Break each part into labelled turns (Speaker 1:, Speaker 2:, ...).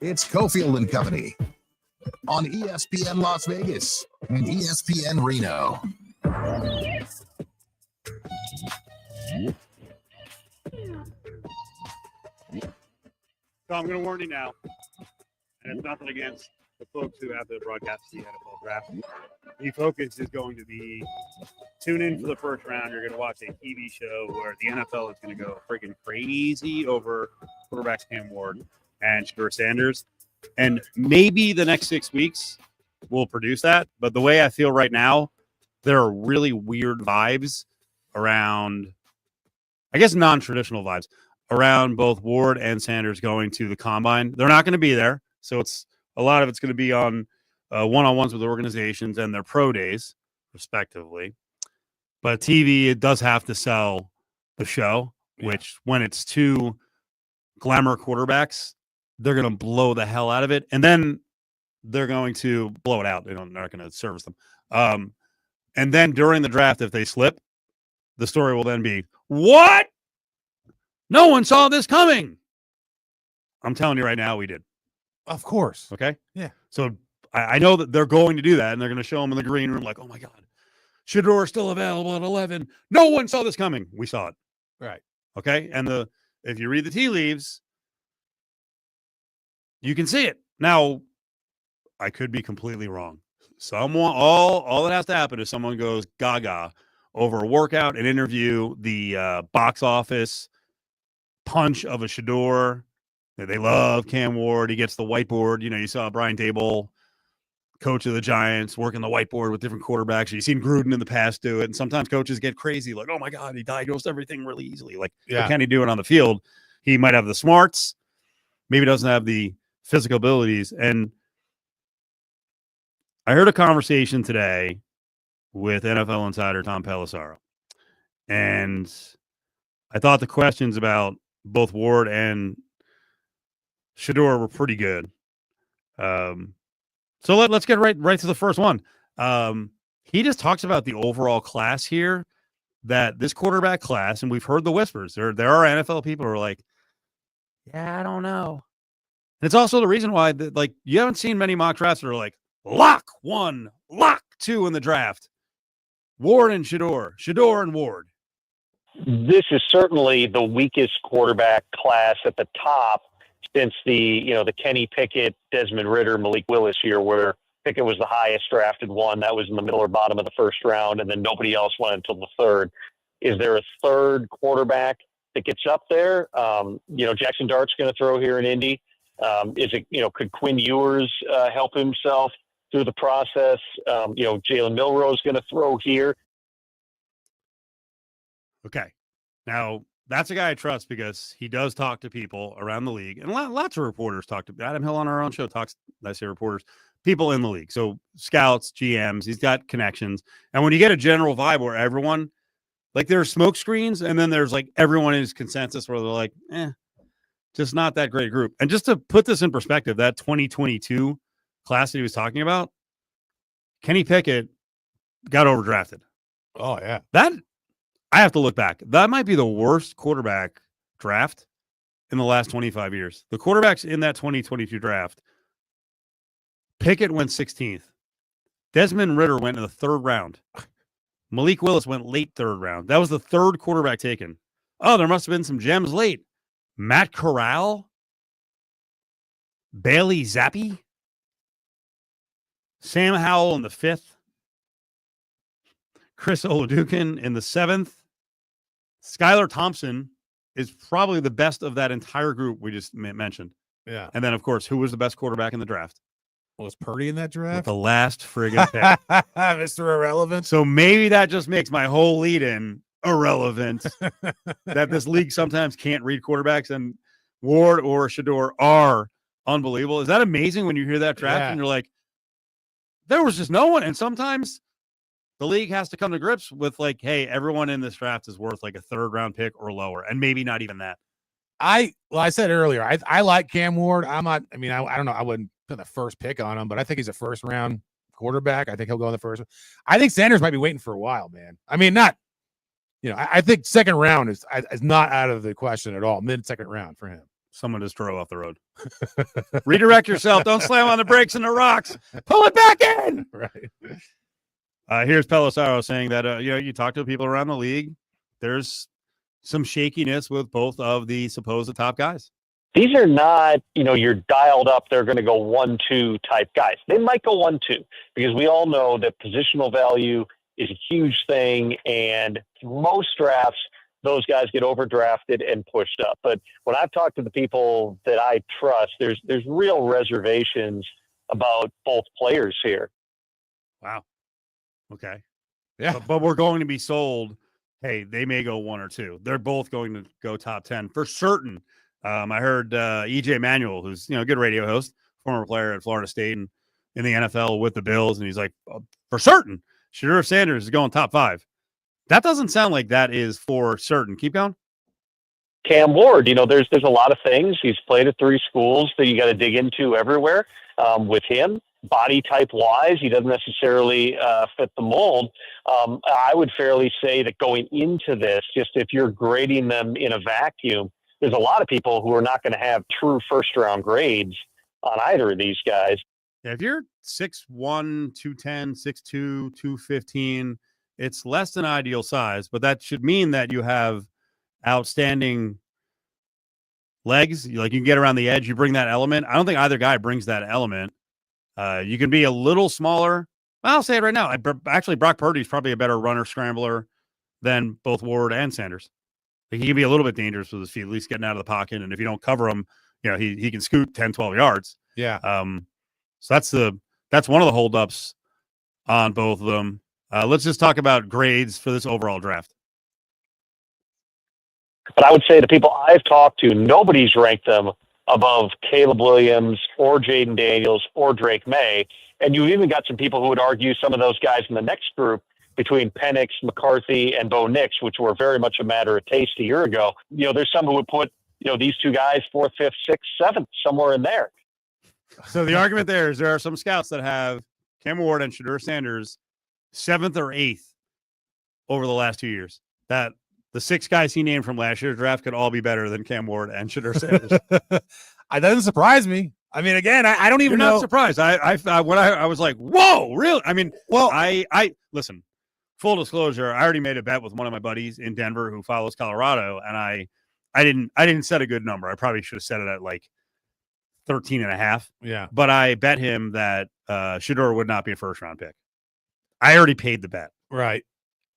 Speaker 1: It's Cofield Company on ESPN Las Vegas and ESPN Reno.
Speaker 2: So I'm going to warn you now, and it's nothing against the folks who have to broadcast the NFL draft. The focus is going to be tune in for the first round. You're going to watch a TV show where the NFL is going to go freaking crazy over quarterbacks Cam Ward and Shedeur Sanders. And maybe the next 6 weeks will produce that. But the way I feel right now, there are really weird vibes around, I guess, non-traditional vibes around both Ward and Sanders going to the combine. They're not going to be there. So it's a lot of it's going to be on one-on-ones with organizations and their pro days, respectively. But TV, it does have to sell the show, which when it's two glamour quarterbacks, they're going to blow the hell out of it. And then they're going to blow it out. They're not going to service them. And then during the draft, if they slip, the story will then be, what? No one saw this coming. I'm telling you right now, we did.
Speaker 3: Of course.
Speaker 2: Okay?
Speaker 3: Yeah.
Speaker 2: So I know that they're going to do that, and they're going to show them in the green room like, oh, my God, Shedeur still available at 11. No one saw this coming. We saw it.
Speaker 3: Right.
Speaker 2: Okay? And if you read the tea leaves, you can see it. Now, I could be completely wrong. All that has to happen is someone goes gaga over a workout, an interview, the box office punch of a Shedeur. They love Cam Ward. He gets the whiteboard. You saw Brian Daboll, coach of the Giants, working the whiteboard with different quarterbacks. You've seen Gruden in the past do it. And sometimes coaches get crazy, like, oh, my God, he diagnosed everything really easily. Like, what can he do it on the field? He might have the smarts. Maybe doesn't have the physical abilities. And I heard a conversation today with NFL insider Tom Pelissero. And I thought the questions about both Ward and Shedeur were pretty good. So let's get right to the first one. He just talks about the overall class here, that this quarterback class, and we've heard the whispers. There are NFL people who are like, yeah, I don't know. And it's also the reason why you haven't seen many mock drafts that are like, lock 1, lock 2 in the draft. Ward and Shedeur and Ward.
Speaker 4: This is certainly the weakest quarterback class at the top since the Kenny Pickett, Desmond Ridder, Malik Willis year, where Pickett was the highest drafted one. That was in the middle or bottom of the first round, and then nobody else went until the third. Is there a third quarterback that gets up there? Jackson Dart's going to throw here in Indy. Could Quinn Ewers help himself through the process? Jalen Milroe is going to throw here.
Speaker 2: Okay. Now, that's a guy I trust because he does talk to people around the league. And lots of reporters talk to Adam Hill on our own show reporters, people in the league. So scouts, GMs, he's got connections. And when you get a general vibe where everyone, there's smoke screens, and then there's everyone is consensus where they're like, just not that great group. And just to put this in perspective, that 2022 class that he was talking about, Kenny Pickett got overdrafted.
Speaker 3: Oh, yeah.
Speaker 2: That, I have to look back. That might be the worst quarterback draft in the last 25 years. The quarterbacks in that 2022 draft, Pickett went 16th. Desmond Ridder went in the third round. Malik Willis went late third round. That was the third quarterback taken. Oh, there must have been some gems late. Matt Corral, Bailey Zappi, Sam Howell in the 5th, Chris Olajuwon in the 7th. Skylar Thompson is probably the best of that entire group we just mentioned.
Speaker 3: Yeah.
Speaker 2: And then, of course, who was the best quarterback in the draft?
Speaker 3: Was Purdy in that draft?
Speaker 2: With the last friggin' pick.
Speaker 3: Mr. Irrelevant.
Speaker 2: So maybe that just makes my whole lead-in irrelevant. That this league sometimes can't read quarterbacks, and Ward or Shedeur are unbelievable. Is that amazing when you hear that draft and you're like, there was just no one? And sometimes the league has to come to grips with hey, everyone in this draft is worth a third-round pick or lower, and maybe not even that.
Speaker 3: I said earlier, I like Cam Ward. I don't know. I wouldn't put the first pick on him, but I think he's a first-round quarterback. I think he'll go in the first. I think Sanders might be waiting for a while, man. I think second round is not out of the question at all. Mid-second round for him.
Speaker 2: Someone just drove off the road. Redirect yourself. Don't slam on the brakes and the rocks. Pull it back in.
Speaker 3: Right.
Speaker 2: Here's Pelissaro saying that, you talk to people around the league. There's some shakiness with both of the supposed top guys.
Speaker 4: These are not, you're dialed up, they're going to go 1-2 type guys. They might go 1-2 because we all know that positional value is a huge thing. And most drafts, those guys get overdrafted and pushed up. But when I've talked to the people that I trust, there's real reservations about both players here.
Speaker 2: Wow. Okay.
Speaker 3: Yeah.
Speaker 2: But we're going to be sold. Hey, they may go 1 or 2. They're both going to go top 10 for certain. I heard EJ Manuel, who's a good radio host, former player at Florida State and in the NFL with the Bills, and he's like, for certain, Shedeur Sanders is going top 5. That doesn't sound like that is for certain. Keep going.
Speaker 4: Cam Ward, there's a lot of things. He's played at 3 schools that you got to dig into everywhere. With him, body type wise, he doesn't necessarily fit the mold. I would fairly say that going into this, just if you're grading them in a vacuum, there's a lot of people who are not going to have true first round grades on either of these guys.
Speaker 2: Yeah, if you're 6'1", 210, 6'2", 215, it's less than ideal size, but that should mean that you have outstanding legs. You can get around the edge. You bring that element. I don't think either guy brings that element. You can be a little smaller. I'll say it right now. Actually, Brock Purdy's probably a better runner scrambler than both Ward and Sanders. He can be a little bit dangerous with his feet, at least getting out of the pocket. And if you don't cover him, he can scoot 10, 12 yards.
Speaker 3: Yeah.
Speaker 2: So that's one of the holdups on both of them. Let's just talk about grades for this overall draft.
Speaker 4: But I would say the people I've talked to, nobody's ranked them above Caleb Williams or Jaden Daniels or Drake May. And you've even got some people who would argue some of those guys in the next group between Penix, McCarthy, and Bo Nix, which were very much a matter of taste a year ago. There's some who would put, these 2 guys 4th, 5th, 6th, 7th, somewhere in there.
Speaker 2: So the argument there is there are some scouts that have Cam Ward and Shedeur Sanders 7th or 8th over the last 2 years. That the 6 guys he named from last year's draft could all be better than Cam Ward and Shedeur Sanders.
Speaker 3: That doesn't surprise me. I mean, again, I don't even know.
Speaker 2: Not surprised. I was like, whoa, really? I mean, I listen. Full disclosure, I already made a bet with one of my buddies in Denver who follows Colorado, and I didn't set a good number. I probably should have set it at like 13.5.
Speaker 3: Yeah.
Speaker 2: But I bet him that Shedeur would not be a first round pick. I already paid the bet.
Speaker 3: Right.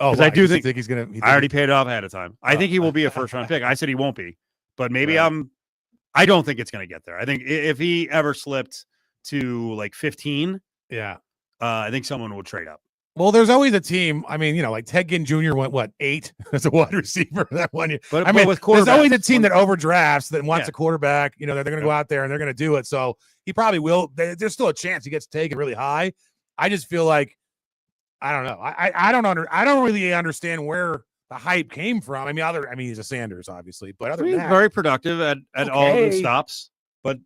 Speaker 3: Oh,
Speaker 2: because I do think
Speaker 3: he's going to.
Speaker 2: I already paid it off ahead of time. I think he will be a first round pick. I said he won't be, but maybe I don't think it's going to get there. I think if he ever slipped to like 15, I think someone would trade up.
Speaker 3: Well, there's always a team. I mean, like Ted Ginn Jr. went 8 as a wide receiver that 1 year.
Speaker 2: But
Speaker 3: with there's always a team that overdrafts that wants a quarterback. They're going to go out there and they're going to do it. So he probably will. There's still a chance he gets taken really high. I just feel like I don't know. I don't really understand where the hype came from. I mean, he's a Sanders, obviously, but other than that,
Speaker 2: very productive at all of the stops. But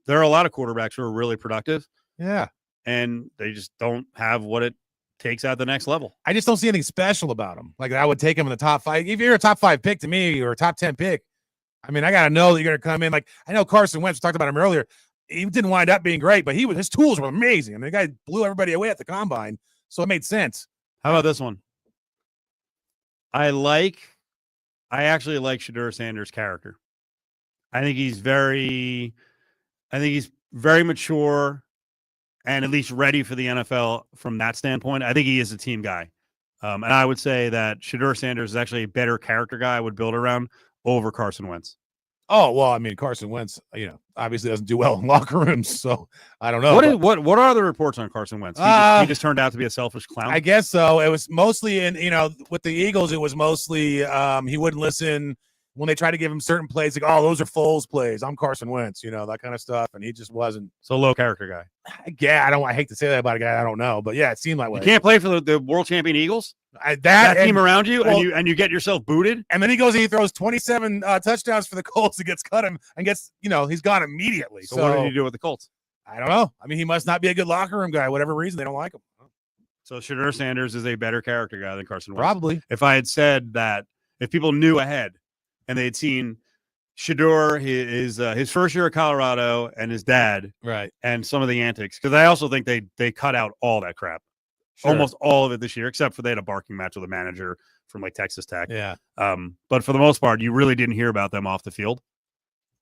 Speaker 2: there are a lot of quarterbacks who are really productive.
Speaker 3: Yeah,
Speaker 2: and they just don't have what it takes out the next level.
Speaker 3: I just don't see anything special about him. Like I would take him in the top 5. If you're a top 5 pick to me or a top 10 pick, I mean, I got to know that you're going to come in. Like I know Carson Wentz, we talked about him earlier. He didn't wind up being great, but his tools were amazing. I mean, the guy blew everybody away at the combine. So it made sense.
Speaker 2: How about this one? I actually like Shedeur Sanders' character. I think he's very mature and at least ready for the NFL from that standpoint. I think he is a team guy. And I would say that Shedeur Sanders is actually a better character guy I would build around over Carson Wentz.
Speaker 3: Oh, well, I mean, Carson Wentz, obviously doesn't do well in locker rooms, so I don't know.
Speaker 2: What are the reports on Carson Wentz? He just turned out to be a selfish clown?
Speaker 3: I guess so. It was mostly with the Eagles, it was mostly he wouldn't listen when they tried to give him certain plays, like, oh, those are Foles plays. I'm Carson Wentz, that kind of stuff, and he just wasn't.
Speaker 2: So low character guy.
Speaker 3: Yeah, I hate to say that about a guy I don't know, but yeah, it seemed that way.
Speaker 2: You can't play for the world champion Eagles? That team around you, and you get yourself booted?
Speaker 3: And then he goes and he throws 27 touchdowns for the Colts and gets cut him and gets, he's gone immediately.
Speaker 2: So what did he do with the Colts?
Speaker 3: I don't know. I mean, he must not be a good locker room guy. Whatever reason, they don't like him.
Speaker 2: So Shedeur Sanders is a better character guy than Carson Wentz.
Speaker 3: Probably.
Speaker 2: If I had said that, if people knew ahead and they had seen Shedeur, his first year at Colorado, and his dad,
Speaker 3: Right.
Speaker 2: and some of the antics. Because I also think they cut out all that crap, almost all of it this year, except for they had a barking match with a manager from like Texas Tech.
Speaker 3: Yeah.
Speaker 2: But for the most part, you really didn't hear about them off the field.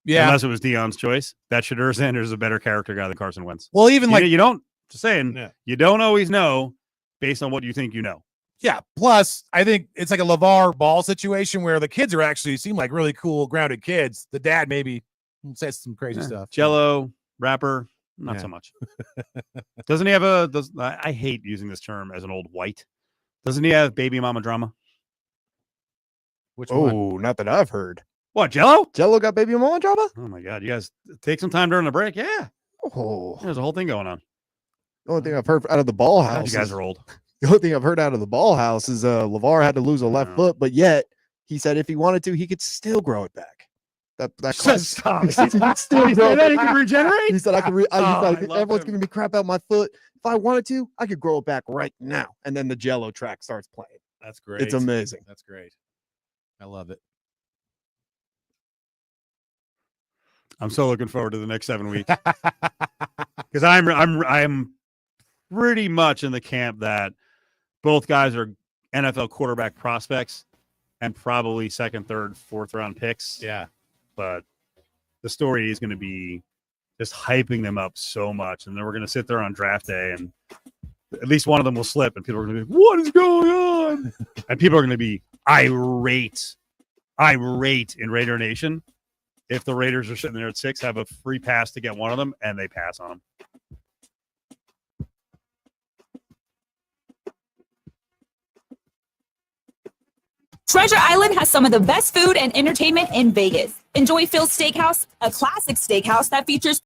Speaker 3: Yeah.
Speaker 2: Unless it was Deion's choice. That Shedeur Sanders is a better character guy than Carson Wentz.
Speaker 3: Well, even
Speaker 2: you don't, just saying,
Speaker 3: Yeah.
Speaker 2: you don't always know based on what you think you know.
Speaker 3: Yeah. Plus, I think it's like a LeVar Ball situation where the kids are actually seem like really cool, grounded kids. The dad maybe says some crazy stuff.
Speaker 2: Jello, rapper, not
Speaker 3: Yeah.
Speaker 2: so much. Doesn't he have I hate using this term as an old white. Doesn't he have baby mama drama?
Speaker 3: Which one?
Speaker 5: Oh, not that I've heard.
Speaker 2: What, Jello?
Speaker 5: Jello got baby mama drama?
Speaker 2: Oh my God. You guys take some time during the break. Yeah.
Speaker 5: Oh,
Speaker 2: There's a whole thing going on.
Speaker 5: the only thing I've heard out of the ball
Speaker 2: God,
Speaker 5: house.
Speaker 2: you guys
Speaker 5: is-
Speaker 2: are old.
Speaker 5: The only thing I've heard out of the ball house is LeVar had to lose a left
Speaker 2: No.
Speaker 5: foot, but yet he said if he wanted to, he could still grow it back. That class,
Speaker 2: Stop.
Speaker 5: he said he could still grow it
Speaker 2: He
Speaker 5: back.
Speaker 2: can regenerate?
Speaker 5: He said I could.
Speaker 2: I love
Speaker 5: Everyone's
Speaker 2: him.
Speaker 5: giving me crap out my foot. If I wanted to, I could grow it back right now. And then the Jello track starts playing.
Speaker 3: That's great.
Speaker 5: It's amazing.
Speaker 3: That's great. I love it.
Speaker 2: I'm so looking forward to the next 7 weeks because I'm pretty much in the camp that both guys are NFL quarterback prospects and probably second, third, fourth round picks.
Speaker 3: Yeah.
Speaker 2: But the story is going to be just hyping them up so much, and then we're going to sit there on draft day, and at least one of them will slip, and people are going to be, "What is going on?" And people are going to be irate in Raider Nation. If the Raiders are sitting there at 6, have a free pass to get one of them, and they pass on them.
Speaker 6: Treasure Island has some of the best food and entertainment in Vegas. Enjoy Phil's Steakhouse, a classic steakhouse that features